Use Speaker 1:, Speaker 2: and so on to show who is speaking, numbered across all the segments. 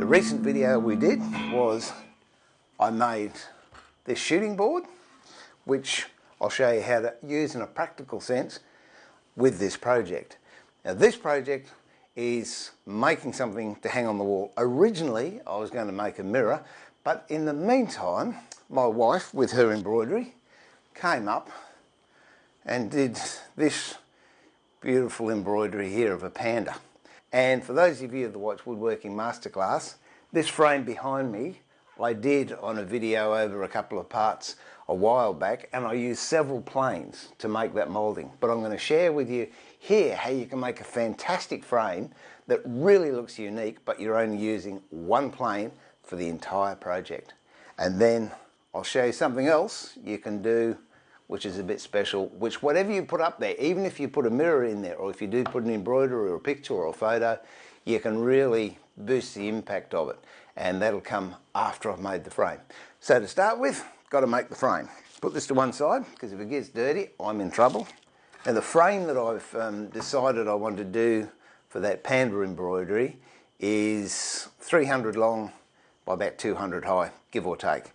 Speaker 1: recent video we did was I made this shooting board, which I'll show you how to use in a practical sense with this project. Now this project is making something to hang on the wall. Originally I was going to make a mirror, but in the meantime my wife with her embroidery came up and did this beautiful embroidery here of a panda. And for those of you that watch Woodworking Masterclass, this frame behind me I did on a video over a couple of parts a while back, and I used several planes to make that moulding. But I'm going to share with you here how you can make a fantastic frame that really looks unique, but you're only using one plane for the entire project. And then I'll show you something else you can do which is a bit special, which whatever you put up there, even if you put a mirror in there, or if you do put an embroidery or a picture or a photo, you can really boost the impact of it. And that'll come after I've made the frame. So to start with, got to make the frame. Put this to one side, because if it gets dirty, I'm in trouble. Now the frame that I've decided I want to do for that panda embroidery is 300 long by about 200 high, give or take.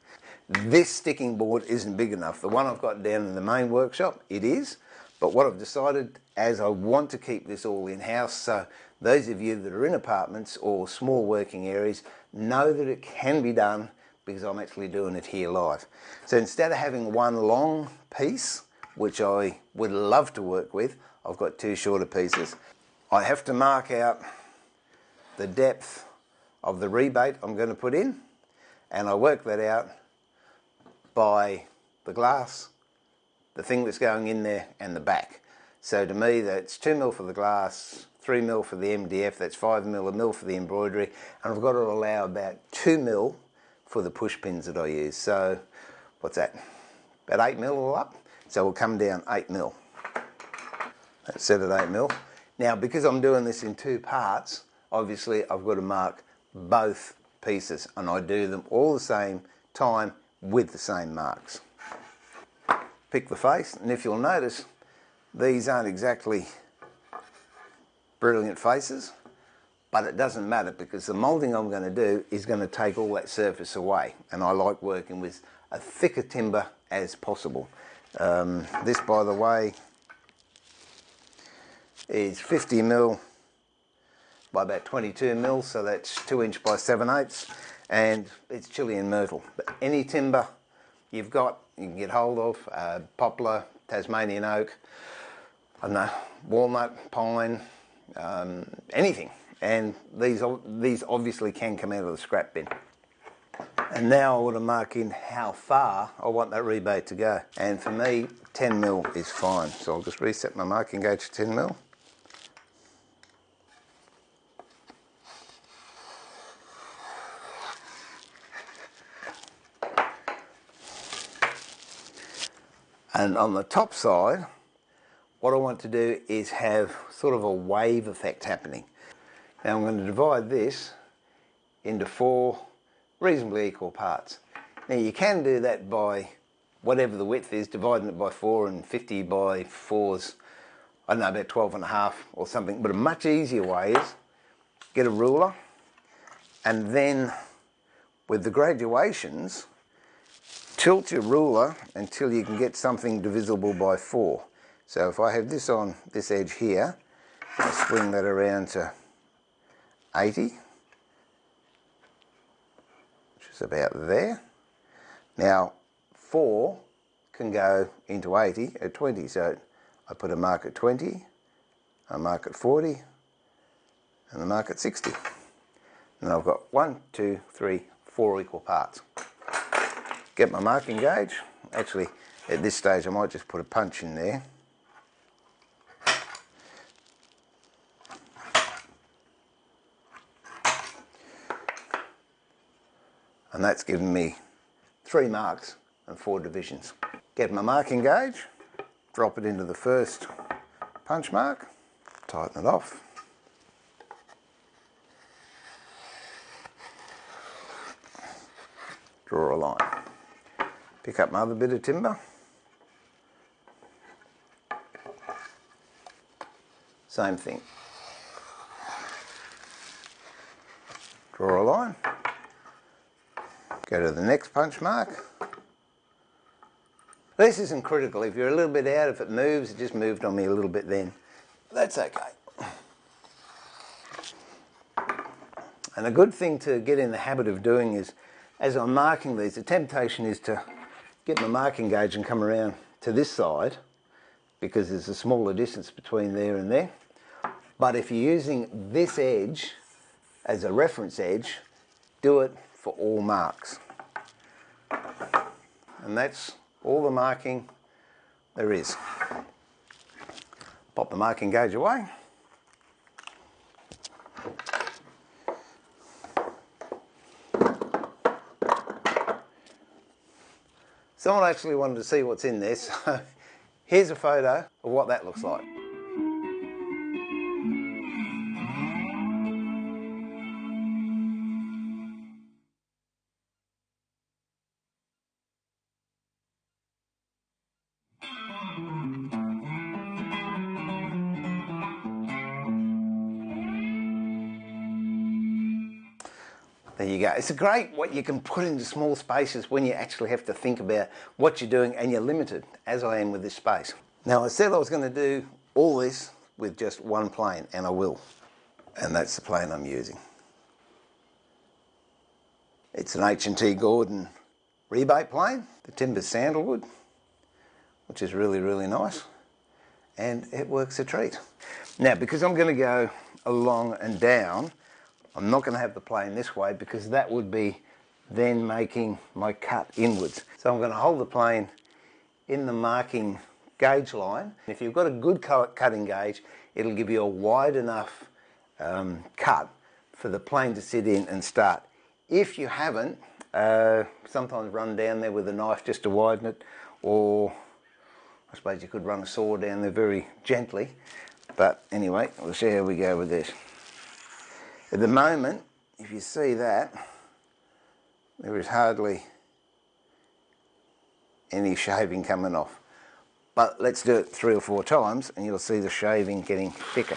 Speaker 1: This sticking board isn't big enough. The one I've got down in the main workshop, it is. But what I've decided, as I want to keep this all in-house, so those of you that are in apartments or small working areas know that it can be done, because I'm actually doing it here live. So instead of having one long piece, which I would love to work with, I've got two shorter pieces. I have to mark out the depth of the rebate I'm going to put in, and I work that out by the glass, the thing that's going in there, and the back. So to me that's 2mm for the glass, 3mm for the MDF, that's 5mm, a mil for the embroidery, and I've got to allow about 2mm for the push pins that I use. So what's that? About 8mm all up. So we'll come down 8mm. That's set at 8mm. Now because I'm doing this in two parts, obviously I've got to mark both pieces, and I do them all the same time with the same marks. Pick the face, and if you'll notice, these aren't exactly brilliant faces, but it doesn't matter because the moulding I'm going to do is going to take all that surface away, and I like working with a thicker timber as possible. This, by the way, is 50mm by about 22mm, so that's 2" by 7/8, and it's Chilean myrtle. But any timber you've got, you can get hold of, poplar, Tasmanian oak, I don't know, walnut, pine, anything. And these obviously can come out of the scrap bin. And now I want to mark in how far I want that rebate to go. And for me, 10mm is fine. So I'll just reset my marking gauge to 10mm. And on the top side, what I want to do is have sort of a wave effect happening. Now I'm going to divide this into 4 reasonably equal parts. Now you can do that by whatever the width is, dividing it by 4, and 50 by 4's, I don't know, about 12.5 or something. But a much easier way is get a ruler, and then with the graduations, tilt your ruler until you can get something divisible by 4. So if I have this on this edge here, I swing that around to 80, which is about there. Now 4 can go into 80 at 20, so I put a mark at 20, a mark at 40, and a mark at 60. And I've got 1, 2, 3, 4 equal parts. Get my marking gauge. Actually, at this stage I might just put a punch in there. And that's given me 3 marks and 4 divisions. Get my marking gauge, drop it into the first punch mark, tighten it off. Draw a line. Pick up my other bit of timber. Same thing. draw a line, go to the next punch mark. This isn't critical. If you're a little bit out, if it moves, it just moved on me a little bit then. That's okay. And a good thing to get in the habit of doing is, as I'm marking these, the temptation is to get my marking gauge and come around to this side because there's a smaller distance between there and there. But if you're using this edge as a reference edge, do it for all marks. And that's all the marking there is. Pop the marking gauge away. Someone actually wanted to see what's in there, so here's a photo of what that looks like. There you go. It's a great what you can put into small spaces when you actually have to think about what you're doing and you're limited, as I am with this space. Now I said I was going to do all this with just one plane, and I will. And that's the plane I'm using. It's an H&T Gordon Rebate Plane. The timber's sandalwood, which is really, really nice. And it works a treat. Now, because I'm going to go along and down, I'm not going to have the plane this way because that would be then making my cut inwards. So I'm going to hold the plane in the marking gauge line. If you've got a good cutting gauge, it'll give you a wide enough cut for the plane to sit in and start. If you haven't, sometimes run down there with a knife just to widen it, or I suppose you could run a saw down there very gently. But anyway, we'll see how we go with this. At the moment, if you see that, there is hardly any shaving coming off. But let's do it 3 or 4 times and you'll see the shaving getting thicker.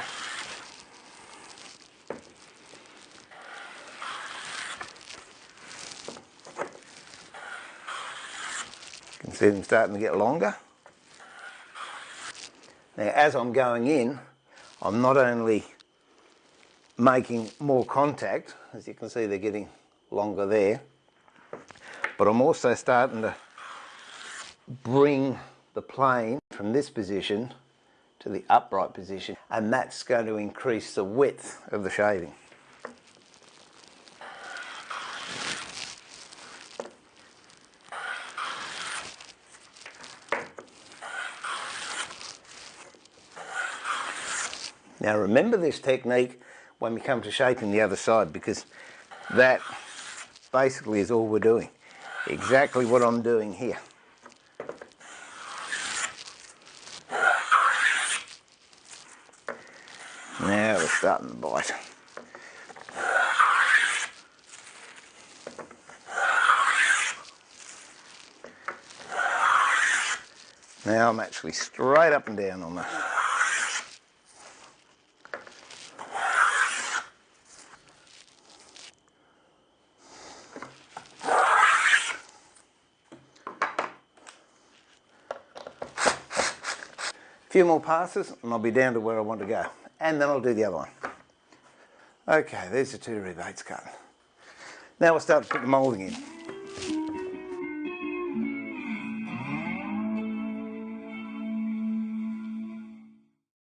Speaker 1: You can see them starting to get longer. Now, as I'm going in, I'm not only making more contact, as you can see they're getting longer there, but I'm also starting to bring the plane from this position to the upright position, and that's going to increase the width of the shaving. Now remember this technique when we come to shaping the other side, because that basically is all we're doing. Exactly what I'm doing here. Now we're starting to bite. Now I'm actually straight up and down on that. Few more passes and I'll be down to where I want to go, and then I'll do the other one. Okay, there's the 2 rebates cut. Now we'll start to put the moulding in.